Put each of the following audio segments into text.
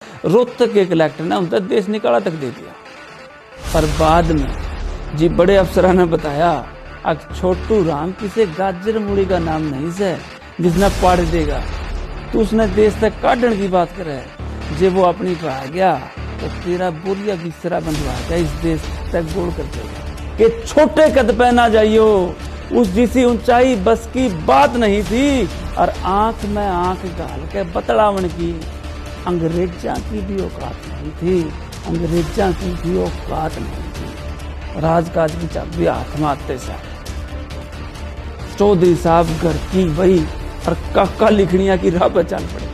रोहतक के कलेक्टर ने उनका देश निकाला तक दे दिया। पर बाद में जी बड़े अफसरान ने बताया अब छोटू राम किसी गाजर मूड़ी का नाम नहीं से जिसने पढ़ देगा तो उसने देश तक काटने की बात करे। जब वो अपनी पे आ गया तो तेरा बोरिया बिस्तरा बंधवा गया इस देश तक गोल कर देगा कि छोटे कद पे ना जाइयो। उस जिसी ऊंचाई बस की बात नहीं थी और आंख में आंख डाल के बतलावन की अंग्रेजा की भी औकात नहीं थी। अंग्रेजा की भी औकात नहीं थी। राजकाज की चाबी हाथ में आते साहब चौधरी साहब घर की वही और काका लिखनिया की राह पर चल पड़े।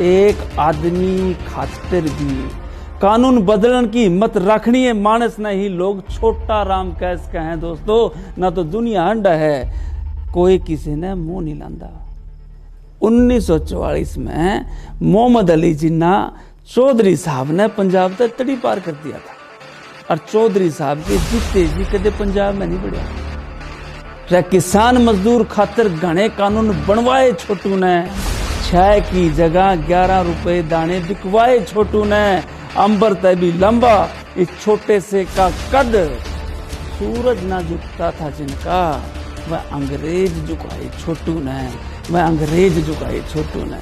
एक आदमी खातिर भी कानून बदलन की हिम्मत रखनी है मानस नहीं लोग छोटा राम कैस कहें दोस्तों ना तो दुनिया अंडा है कोई किसी ने मुंह नहीं लांदा। 1944 में मोहम्मद अली जिन्ना चौधरी साहब ने पंजाब तक तड़ी पार कर दिया था और चौधरी साहब के जीते जी कदे पंजाब में नहीं बढ़िया। किसान मजदूर खातिर घने कानून बनवाए छोटू ने 6 की जगह 11 रुपए दाने बिकवाए छोटू ने। अंबर तय भी लंबा इस छोटे से का कद सूरज ना झुकता था जिनका वह अंग्रेज झुकाए छोटू ने। वह अंग्रेज झुकाए छोटू ने।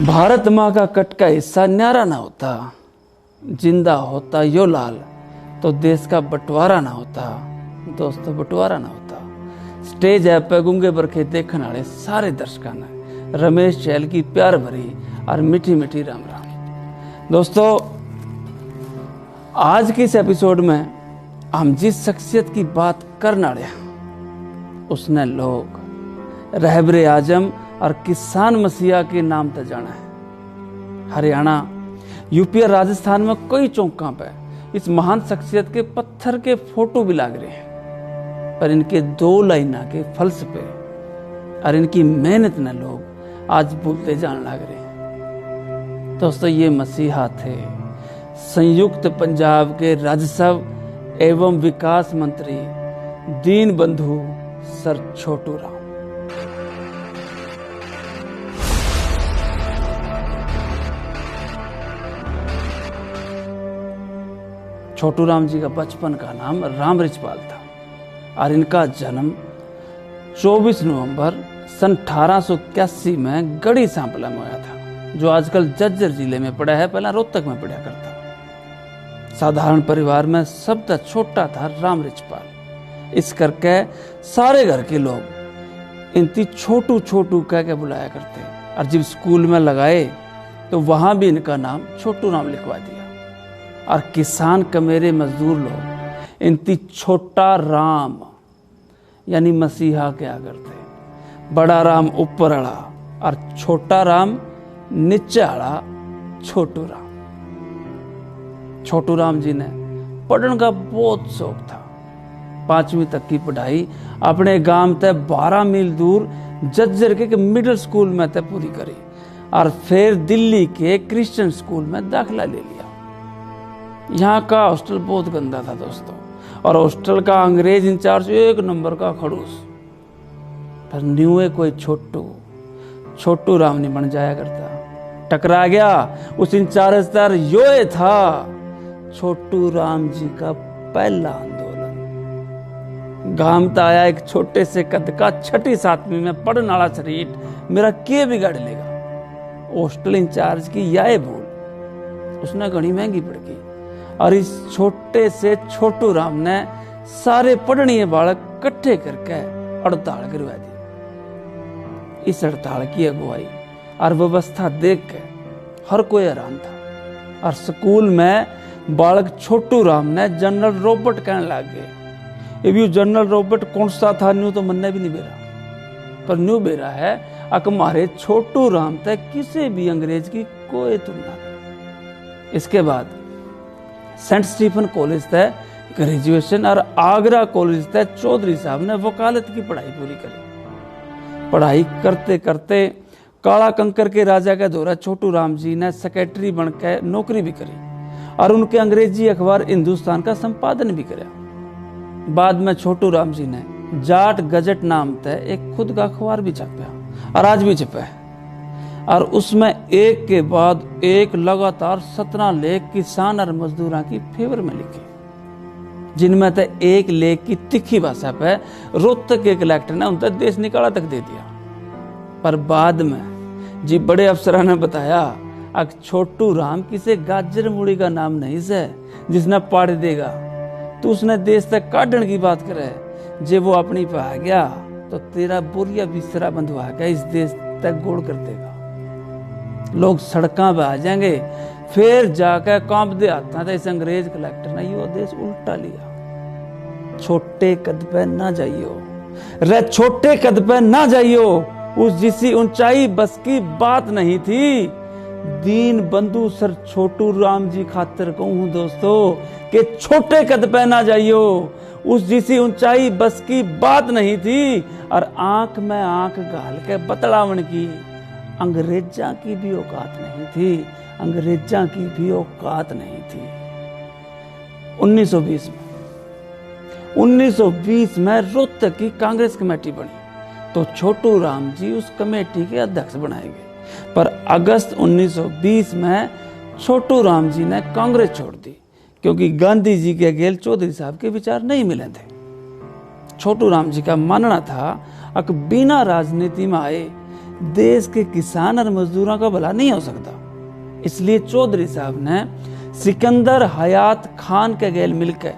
भारत माँ का कट का हिस्सा न्यारा ना होता जिंदा होता यो लाल तो देश का बंटवारा ना होता दोस्तों बंटवारा ना होता। स्टेज ऐप पे गूंगे बरखे देखने वाले सारे दर्शकों ने रमेश चहल की प्यार भरी और मीठी मीठी राम राम। दोस्तों आज के इस एपिसोड में हम जिस शख्सियत की बात करने वाले उसने लोग रहबरे आजम और किसान मसीहा के नाम तक जाना है। हरियाणा यूपी और राजस्थान में कई चौकों पे इस महान शख्सियत के पत्थर के फोटो भी लाग रहे हैं पर इनके 2 लाइना के फलसफे और इनकी मेहनत न लोग आज भूलते जाने लग रहे हैं। दोस्तों ये मसीहा थे संयुक्त पंजाब के राजस्व एवं विकास मंत्री दीन बंधु सर छोटू राम। छोटू राम जी का बचपन का नाम राम रिचपाल था और इनका जन्म 24 नवंबर सन 1881 में गढ़ी सांपला में हुआ था जो आजकल जज्जर जिले में पड़ा है। पहला रोहतक में पड़ा करता। साधारण परिवार में सबसे छोटा था राम रिचपाल। इस करके सारे घर के लोग इनती छोटू छोटू कह के बुलाया करते और जब स्कूल में लगाए तो वहां भी इनका नाम छोटू राम लिखवा दिया और किसान कमेरे मजदूर लोग इनती छोटा राम यानी मसीहा क्या करते। बड़ा राम ऊपर आड़ा और छोटा राम नीचे आड़ा छोटू राम। छोटू राम जी ने पढ़ने का बहुत शौक था। 5वीं तक की पढ़ाई अपने गांव ते 12 मील दूर जज्जर के मिडिल स्कूल में ते पूरी करी और फिर दिल्ली के क्रिश्चियन स्कूल में दाखिला ले लिया। यहाँ का हॉस्टल बहुत गंदा था दोस्तों और हॉस्टल का अंग्रेज इंचार्ज 1 नंबर का खड़ूस। पर न्यूए कोई छोटू राम नहीं बन जाया करता। टकरा गया उस इंचार्ज तर योए था छोटू राम जी का पहला आंदोलन। गांव तो आया एक छोटे से कद का 6ठी 7वीं में पढ़ने वाला शरीर मेरा के बिगाड़ लेगा। हॉस्टल इंचार्ज की यह भूल उसने घनी महंगी पड़ गई और इस छोटे से छोटू राम ने सारे पढ़नीय बालक इकट्ठे करके हड़ताल करवा दी। इस हड़ताल की अगुवाई और व्यवस्था देख के हर कोई हैरान था और स्कूल में बालक छोटू राम ने जनरल रॉबर्ट कहने लग गए। ये जनरल रॉबर्ट कौन सा था न्यू तो मनने भी नहीं बेरा पर न्यू बेरा है हमारे छोटू राम तक किसी भी अंग्रेज की कोई तुलना नहीं। इसके बाद सेंट स्टीफन कॉलेज तक ग्रेजुएशन और आगरा कॉलेज तक चौधरी साहब ने वकालत की पढ़ाई पूरी करी। पढ़ाई करते करते काला कंकर के राजा के दौरा छोटू राम जी ने सेक्रेटरी बनकर नौकरी भी करी और उनके अंग्रेजी अखबार हिंदुस्तान का संपादन भी किया। बाद में छोटू राम जी ने जाट गजट नाम तय एक खुद का अखबार भी छापा और आज भी छपा है, और उसमें एक के बाद एक लगातार 17 लेख किसान और मजदूरों की फेवर में लिखे, जिनमें से एक लेख की तिखी भाषा पे रोहतक के कलेक्टर ने उनका देश निकाला तक दे दिया। पर बाद में जी बड़े अफसरों ने बताया अक छोटू राम किसे गाजर मूड़ी का नाम नहीं से जिसने पाड़ देगा, तो उसने देश तक काटने की बात करे, जे वो अपनी पे आ गया तो तेरा बोरिया बिस्तरा बंधवा के इस देश तक गोड़ कर देगा। लोग सड़कों पे आ जाएंगे, फिर जाकर कांप दे आता था इस अंग्रेज कलेक्टर ने यो देश उल्टा लिया। छोटे कद पे ना जाइयो रे, छोटे कद पे ना जाइयो, उस जिसी ऊंचाई बस की बात नहीं थी। दीन बंधु सर छोटू राम जी खातिर कहूं दोस्तों कि छोटे कद पे ना जाइयो, उस जिसी ऊंचाई बस की बात नहीं थी। और आंख में आंख गाल के बतलावन की अंग्रेजा की भी औकात नहीं थी, अंग्रेजा की भी औकात नहीं थी। 1920 में रोहतक की कांग्रेस कमेटी बनी तो छोटू राम जी उस कमेटी के अध्यक्ष बनाए गए। पर अगस्त 1920 में छोटू राम जी ने कांग्रेस छोड़ दी, क्योंकि गांधी जी के अगेल चौधरी साहब के विचार नहीं मिले थे। छोटू राम जी का मानना था कि बिना राजनीति में आए देश के किसान और मजदूरों का भला नहीं हो सकता। इसलिए चौधरी साहब ने सिकंदर हयात खान के गैल मिलकर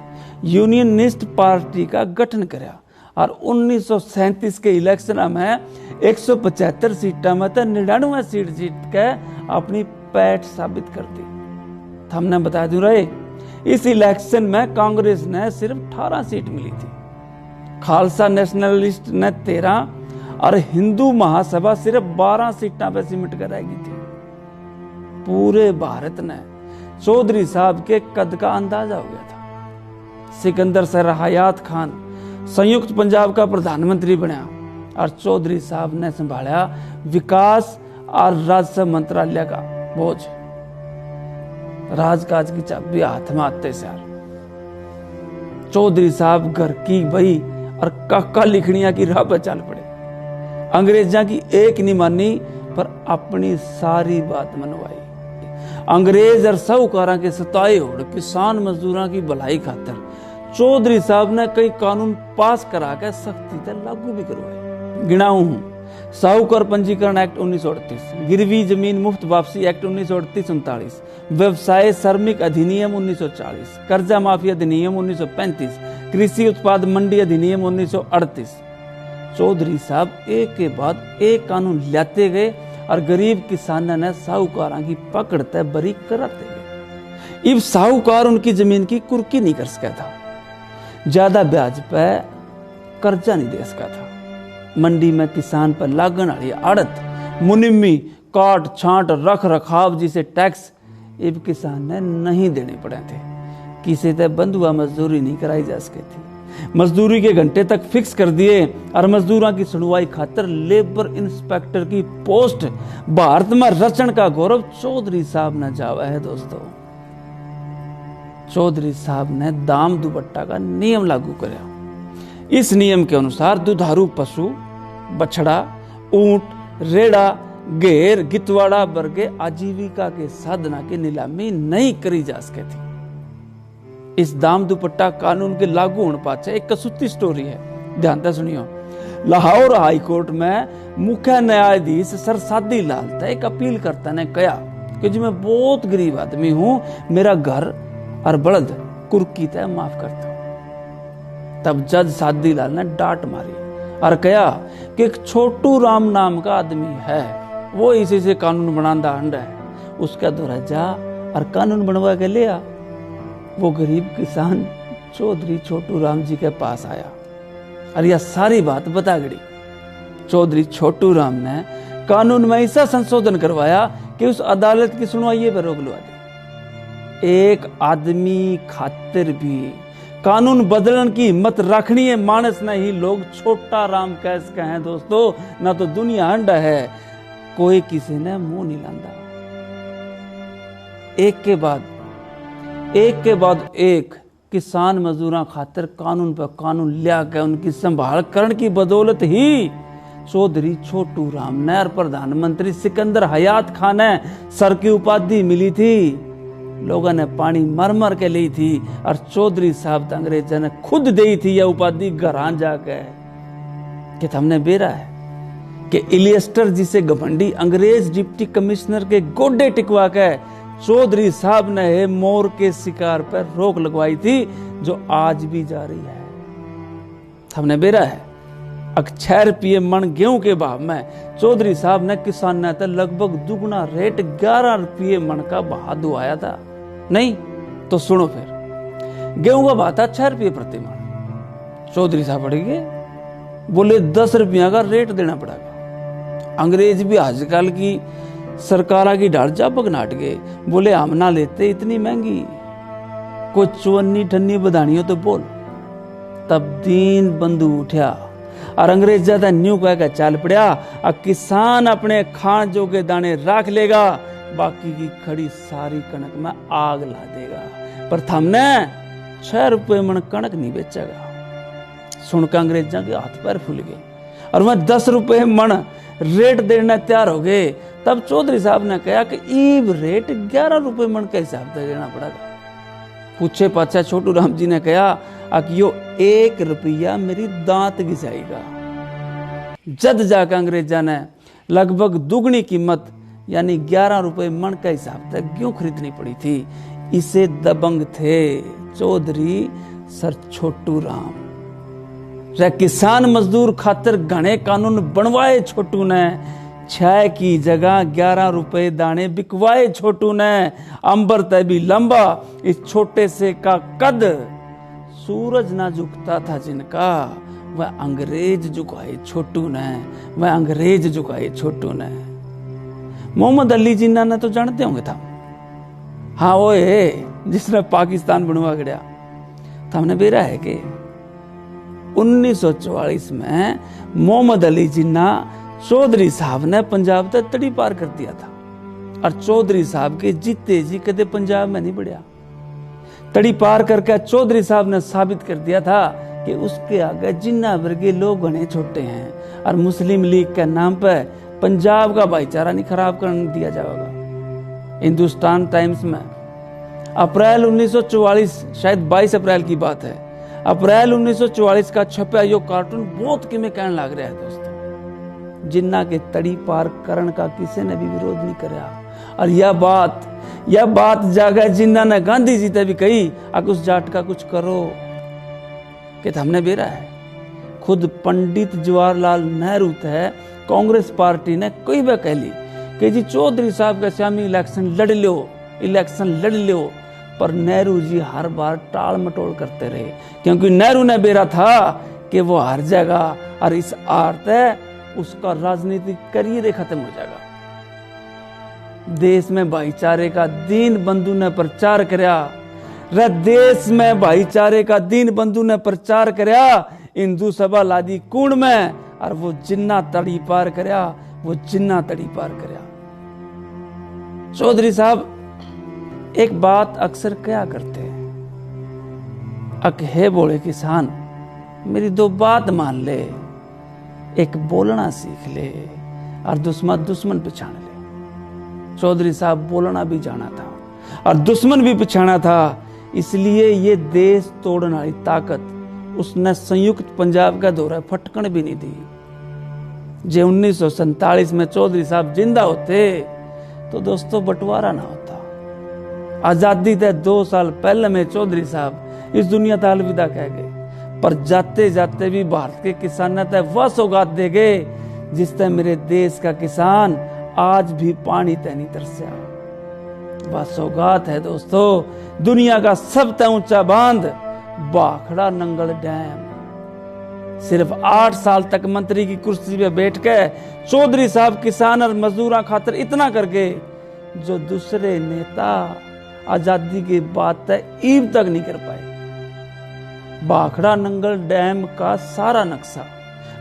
यूनियनिस्ट पार्टी का गठन किया और 1937 के इलेक्शन में 175 सीटों में 99 सीट जीत के अपनी पैठ साबित कर दी। हमने बता दूं रहे, इस इलेक्शन में कांग्रेस ने सिर्फ 18 सीट मिली थी, खालसा नेशनलिस्ट ने 13 और हिंदू महासभा सिर्फ 12 सीटों पर सिमट कर रह गई थी। पूरे भारत ने चौधरी साहब के कद का अंदाजा हो गया था। सिकंदर सर हयात खान संयुक्त पंजाब का प्रधानमंत्री बना और चौधरी साहब ने संभाला विकास और राजस्व मंत्रालय का बोझ। राजकाज की चाबी हाथ में आते सार चौधरी साहब घर की बही और काका लिखनिया की राह पर चल पड़े। अंग्रेजा की एक नहीं मानी पर अपनी सारी बात मनवाई। अंग्रेज और साहूकारों के सताए होड़ किसान मजदूरों की भलाई खातर चौधरी साहब ने कई कानून पास करा के सख्ती से लागू भी करवाए। गिनाऊं हूं, साहूकार पंजीकरण एक्ट 1938, गिरवी जमीन मुफ्त वापसी एक्ट 1938-39, व्यवसाय श्रमिक अधिनियम 1940, कर्जा माफी अधिनियम 1935, कृषि उत्पाद मंडी अधिनियम 1938। चौधरी साहब एक के बाद एक कानून लाते गए और गरीब किसानों ने साहूकारों की पकड़ तय बरी कराते गए। अब साहूकार उनकी जमीन की कुर्की नहीं कर सका था, ज्यादा ब्याज पे कर्जा नहीं दे सका था। मंडी में किसान पर लागण वाली आड़त, मुनिम्मी, काट छांट, रख रखाव जिसे टैक्स अब किसान ने नहीं देने पड़े थे। किसी से बंधुआ मजदूरी नहीं कराई जा सकी थी। मजदूरी के घंटे तक फिक्स कर दिए और मजदूरों की सुनवाई खातर लेबर इंस्पेक्टर की पोस्ट भारत में रचन का गौरव चौधरी साहब ने जावा है। दोस्तों, चौधरी साहब ने दाम दुपट्टा का नियम लागू किया। इस नियम के अनुसार दुधारू पशु, बछड़ा, ऊंट, रेड़ा, घेर, गितवाड़ा वर्गे आजीविका के साधना की नीलामी नहीं करी जा सके थी। इस दाम दुपट्टा कानून के लागू होने पाछे एक कसूती स्टोरी है, ध्यान से सुनियो। लाहौर हाई कोर्ट में मुख्य न्यायाधीश सर सादी लाल एक अपील करता ने कहा कि जी मैं बहुत गरीब आदमी हूं, मेरा घर और बलद कुर्की तय माफ करता। तब जज सादी लाल ने डांट मारी और कहा कि एक छोटू राम नाम का आदमी है, वो इसी से कानून बनांदा अंडा है, उसका दौरा जा और कानून बनवा के ले आ। वो गरीब किसान चौधरी छोटू राम जी के पास आया और यह सारी बात बता गई। चौधरी छोटू राम ने कानून में ऐसा संशोधन करवाया कि उस अदालत की सुनवाई पर रोक लगा दी। एक आदमी खातिर भी कानून बदलन की हिम्मत रखनी है मानस नहीं लोग छोटा राम कह सके हैं। दोस्तों, ना तो दुनिया अंडा है, कोई किसी ने मुंह नहीं लांदा। एक के बाद एक किसान मजदूरां खातिर कानून पर कानून लिया के उनकी संभाल करण की बदौलत ही चौधरी छोटू राम ने और प्रधानमंत्री सिकंदर हयात खान ने सर की उपाधि मिली थी। लोगों ने पानी मर मर के ली थी और चौधरी साहब अंग्रेजों ने खुद दी थी यह उपाधि घर जाके कि हमने बेरा है कि इलियस्टर जिसे घमंडी अंग्रेज डिप्टी कमिश्नर के गोडे टिकवा के चौधरी साहब ने मोर के शिकार पर रोक लगवाई थी जो आज भी जारी है। हमने बेरा है 6 रुपये मन गेहूं के भाव में चौधरी साहब ने किसान ने तो लगभग दुगना रेट 11 रुपये मन का भाव दुआया था। नहीं तो सुनो फिर, गेहूं का भाव था 6 रुपये प्रति मन। चौधरी साहब बढ़ गए, बोले 10 रुपया का रेट देना पड़ेगा। अंग्रेज भी आजकल की सरकारा की ढाल जा पगनाट गए, बोले हम ना लेते इतनी महंगी, कोई चौनी ठन्नी बधानी हो तो बोल। तब दीन बंधु उठा और अंग्रेज ज्यादा न्यू कह के चल पड़ा, और किसान अपने खान जो के दाने रख लेगा, बाकी की खड़ी सारी कणक में आग ला देगा, पर हमने 6 रुपये मन कणक नहीं बेचेगा। सुनकर अंग्रेजों के हाथ पैर फूल गए और वह 10 रुपये मन रेट देना तैयार हो गए। तब चौधरी साहब ने कहा कि ईब रेट 11 रुपये मन के हिसाब से देना पड़ेगा। पूछे पाछा छोटू राम जी ने कहा कि यो 1 रुपया मेरी दांत घिसाएगा। जद जाकर अंग्रेजा ने लगभग दुगनी कीमत यानी 11 रुपये मन के हिसाब से क्यों खरीदनी पड़ी थी। इसे दबंग थे चौधरी सर छोटू राम। किसान मजदूर खातिर घने कानून बनवाए छोटू ने, 6 की जगह 11 रुपए दाने बिकवाए छोटू ने। अंबर तय भी लंबा इस छोटे से का कद, सूरज ना झुकता था जिनका, वह अंग्रेज झुकाए छोटू ने, वह अंग्रेज झुकाए छोटू ने। मोहम्मद अली जिन्ना ने तो जानते होंगे था, हाँ वो है जिसने पाकिस्तान बनवा गया था। हमने बेरा है कि 1944 में मोहम्मद अली जिन्ना चौधरी साहब ने पंजाब तक तड़ी पार कर दिया था, और चौधरी साहब के जीते जी कदे पंजाब में नहीं बढ़िया। तड़ी पार करके चौधरी साहब ने साबित कर दिया था कि उसके आगे जिन्ना वर्गे लोग घने छोटे हैं, और मुस्लिम लीग के नाम पर पंजाब का भाईचारा नहीं खराब करने दिया जाएगा। हिंदुस्तान टाइम्स में अप्रैल 1944, शायद 22 अप्रैल की बात है, अप्रैल 1944 का छपा यो कार्टून बहुत किमें कहने लग रहा है दोस्तों, जिन्ना के तड़ी पार करण का किसी ने भी विरोध नहीं कराया। और यह बात जागा जिन्ना ने गांधी जी ने भी कही, अब उस जाट का कुछ करो कि हमने बेरा है। खुद पंडित जवाहरलाल नेहरू थे कांग्रेस पार्टी ने कई बार कह ली कि जी चौधरी साहब के सामने इलेक्शन लड़ लो, पर नेहरू जी हर बार टाल मटोल करते रहे, क्योंकि नेहरू ने बेरा था कि वो हार जाएगा और इस हार तय उसका राजनीतिक करियर खत्म हो जाएगा। देश में भाईचारे का दीन बंधु ने प्रचार करया, देश में भाईचारे का दीन बंधु ने प्रचार करया, हिंदू सभा लादी कुंड में, और वो जिन्ना तड़ी पार करया, वो जिन्ना तड़ी पार करया। चौधरी साहब एक बात अक्सर क्या करते हैं, हे बोले किसान मेरी 2 बात मान ले, एक बोलना सीख ले और दुश्मन पहचान ले। चौधरी साहब बोलना भी जाना था और दुश्मन भी पहचाना था, इसलिए ये देश तोड़ने वाली ताकत उसने संयुक्त पंजाब का दौरा फटकन भी नहीं दी। जे 1947 में चौधरी साहब जिंदा होते तो दोस्तों बंटवारा ना होता। आजादी के 2 साल पहले में चौधरी साहब इस दुनिया का अलविदा कह गए, पर जाते जाते भी भारत के किसान ने वह सौगात दे गए जिससे मेरे देश का किसान आज भी पानी तय नहीं तरसा। वह सौगात है दोस्तों दुनिया का सबसे ऊंचा बांध भाखड़ा नंगल डैम। सिर्फ 8 साल तक मंत्री की कुर्सी पे बैठ के चौधरी साहब किसान और मजदूरों खातिर इतना कर गए जो दूसरे नेता आजादी के बाद तक ईब तक नहीं कर पाए। भाखड़ा नंगल डैम का सारा नक्शा,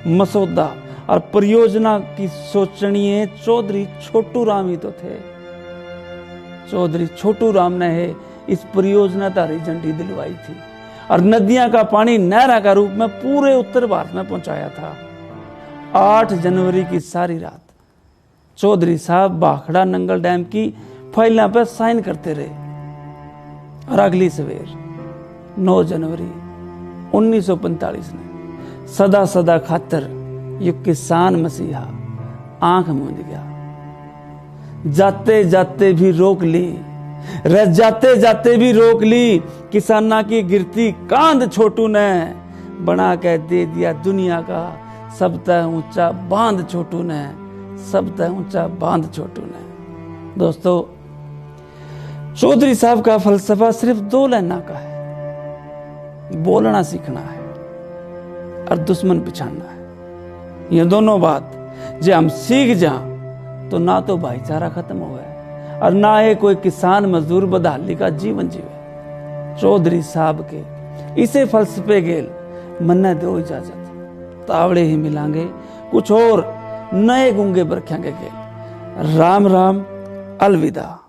मसौदा और परियोजना की सोचनीय चौधरी छोटू राम ही तो थे। चौधरी छोटू राम ने है इस परियोजना का हरी झंडी दिलवाई थी और नदियां का पानी नहरा का रूप में पूरे उत्तर भारत में पहुंचाया था। 8 जनवरी की सारी रात चौधरी साहब भाखड़ा नंगल डैम की फाइलों पर साइन करते रहे और अगली सवेर 9 जनवरी 1945 ने सदा सदा खातर ये किसान मसीहा आंख मूंद गया। जाते जाते भी रोक ली, जाते जाते भी रोक ली, किसाना की गिरती कांध छोटू ने बना के दे दिया दुनिया का सबसे ऊंचा बांध छोटू ने, सबसे ऊंचा बांध छोटू ने। दोस्तों, चौधरी साहब का फलसफा सिर्फ 2 लाइना का है, बोलना सीखना है और दुश्मन पिछाड़ना है। ये दोनों बात जो हम सीख जाएं तो ना तो भाईचारा खत्म हुआ और ना ही कोई किसान मजदूर बदहाली का जीवन जीवे। चौधरी साहब के इसे फलसफे गेल मन्ने दो इजाजत, तावड़े ही मिलांगे कुछ और नए गुंगे बरखेंगे गेल। राम राम, अलविदा।